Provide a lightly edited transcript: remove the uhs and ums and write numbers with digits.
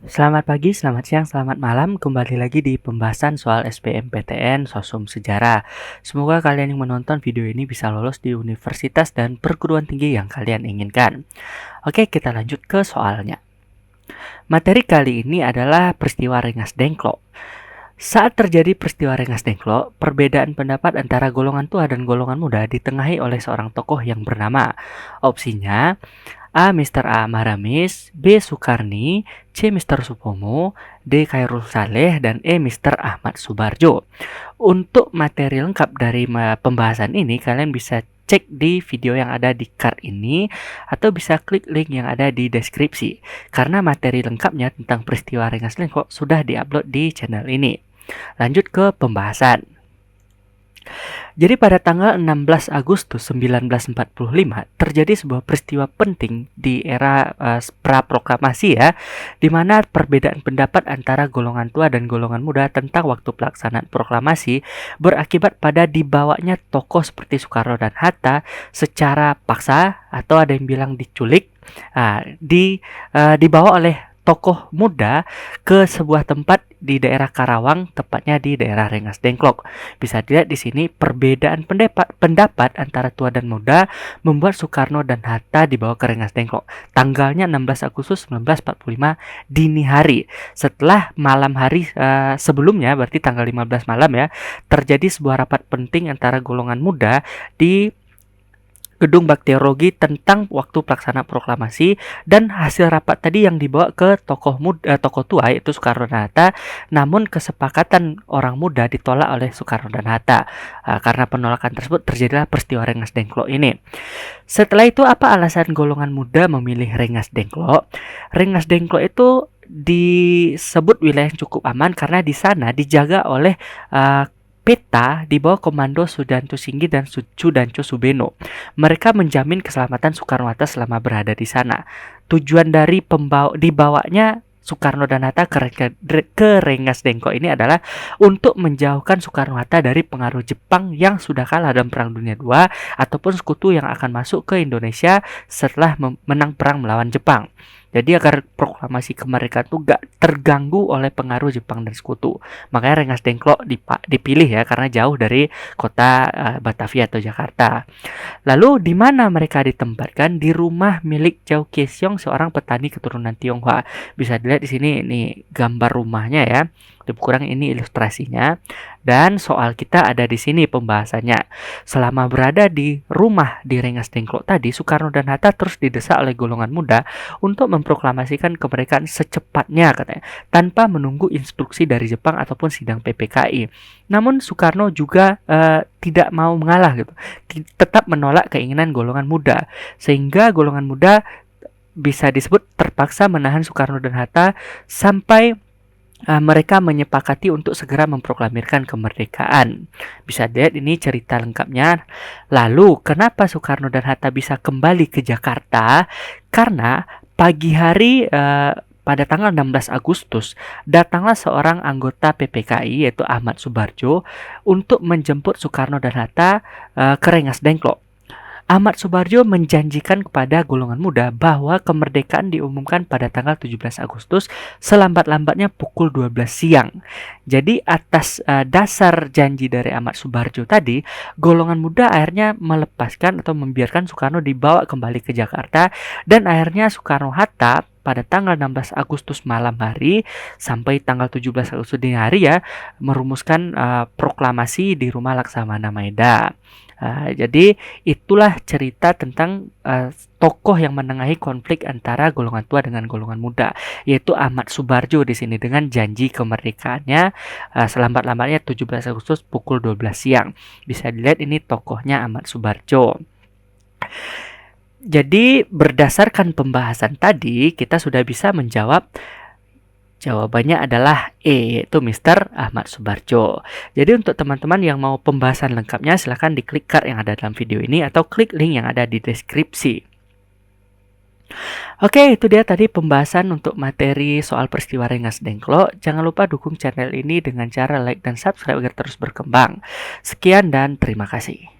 Selamat pagi, selamat siang, selamat malam. Kembali lagi di pembahasan soal SBMPTN Sosum Sejarah. Semoga kalian yang menonton video ini bisa lolos di universitas dan perguruan tinggi yang kalian inginkan. Oke, kita lanjut ke soalnya. Materi kali ini adalah peristiwa Rengas Dengklok. Saat terjadi peristiwa Rengas Dengklok, perbedaan pendapat antara golongan tua dan golongan muda ditengahi oleh seorang tokoh yang bernama. Opsinya A. Mr. A. Maramis, B. Soekarni, C. Mr. Supomo, D. Khairul Saleh, dan E. Mr. Ahmad Subarjo. Untuk materi lengkap dari pembahasan ini, kalian bisa cek di video yang ada di card ini atau bisa klik link yang ada di deskripsi, karena materi lengkapnya tentang peristiwa Rengas Dengklok sudah diupload di channel ini. Lanjut ke pembahasan. Jadi pada tanggal 16 Agustus 1945 terjadi sebuah peristiwa penting di era pra-proklamasi ya, di mana perbedaan pendapat antara golongan tua dan golongan muda tentang waktu pelaksanaan proklamasi berakibat pada dibawanya tokoh seperti Soekarno dan Hatta secara paksa atau ada yang bilang diculik, dibawa oleh tokoh muda ke sebuah tempat di daerah Karawang, tepatnya di daerah Rengas Dengklok. Bisa dilihat di sini perbedaan pendapat antara tua dan muda membuat Soekarno dan Hatta dibawa ke Rengas Dengklok. Tanggalnya 16 Agustus 1945 dini hari. Setelah malam hari sebelumnya, berarti tanggal 15 malam ya, terjadi sebuah rapat penting antara golongan muda di Gedung Bakteriologi tentang waktu pelaksana proklamasi, dan hasil rapat tadi yang dibawa ke tokoh tua yaitu Soekarno dan Hatta, namun kesepakatan orang muda ditolak oleh Soekarno dan Hatta. Karena penolakan tersebut terjadilah peristiwa Rengas Dengklok ini. Setelah itu, apa alasan golongan muda memilih Rengas Dengklok? Rengas Dengklok itu disebut wilayah yang cukup aman karena di sana dijaga oleh peta di bawah komando Sudanto Singgi dan Sudanto Subeno. Mereka menjamin keselamatan Soekarno-Hatta selama berada di sana. Tujuan dari dibawanya Soekarno dan Hatta ke Rengas Dengklok ini adalah untuk menjauhkan Soekarno-Hatta dari pengaruh Jepang yang sudah kalah dalam Perang Dunia II ataupun sekutu yang akan masuk ke Indonesia setelah menang perang melawan Jepang. Jadi agar proklamasi kemerdekaan itu gak terganggu oleh pengaruh Jepang dan sekutu. Makanya Rengas Dengklok dipilih ya, karena jauh dari kota Batavia atau Jakarta. Lalu di mana mereka ditempatkan? Di rumah milik Chow Kyeong, seorang petani keturunan Tionghoa. Bisa dilihat di sini, ini gambar rumahnya ya. Lebih kurang ini ilustrasinya. Dan soal kita ada di sini pembahasannya. Selama berada di rumah di Rengas Dengklok tadi, Soekarno dan Hatta terus didesak oleh golongan muda untuk memproklamasikan kemerdekaan secepatnya katanya, tanpa menunggu instruksi dari Jepang ataupun sidang PPKI. Namun Soekarno juga tidak mau mengalah gitu. Tetap menolak keinginan golongan muda, sehingga golongan muda bisa disebut terpaksa menahan Soekarno dan Hatta sampai mereka menyepakati untuk segera memproklamirkan kemerdekaan. Bisa dilihat ini cerita lengkapnya. Lalu, kenapa Soekarno dan Hatta bisa kembali ke Jakarta? Karena pagi hari pada tanggal 16 Agustus, datanglah seorang anggota PPKI yaitu Ahmad Subarjo untuk menjemput Soekarno dan Hatta ke Rengas Dengklok. Ahmad Subarjo menjanjikan kepada golongan muda bahwa kemerdekaan diumumkan pada tanggal 17 Agustus selambat-lambatnya pukul 12 siang. Jadi atas dasar janji dari Ahmad Subarjo tadi, golongan muda akhirnya melepaskan atau membiarkan Soekarno dibawa kembali ke Jakarta, dan akhirnya Soekarno-Hatta pada tanggal 16 Agustus malam hari sampai tanggal 17 Agustus dini hari ya, merumuskan proklamasi di rumah Laksamana Maeda. Jadi itulah cerita tentang tokoh yang menengahi konflik antara golongan tua dengan golongan muda, yaitu Ahmad Subarjo di sini dengan janji kemerdekaannya selambat-lambatnya 17 Agustus pukul 12 siang. Bisa dilihat ini tokohnya Ahmad Subarjo. Jadi berdasarkan pembahasan tadi, kita sudah bisa menjawab. Jawabannya adalah E, yaitu Mr. Ahmad Subarjo. Jadi untuk teman-teman yang mau pembahasan lengkapnya, silahkan diklik card yang ada dalam video ini atau klik link yang ada di deskripsi. Oke, itu dia tadi pembahasan untuk materi soal peristiwa Rengas Dengklok. Jangan lupa dukung channel ini dengan cara like dan subscribe agar terus berkembang. Sekian dan terima kasih.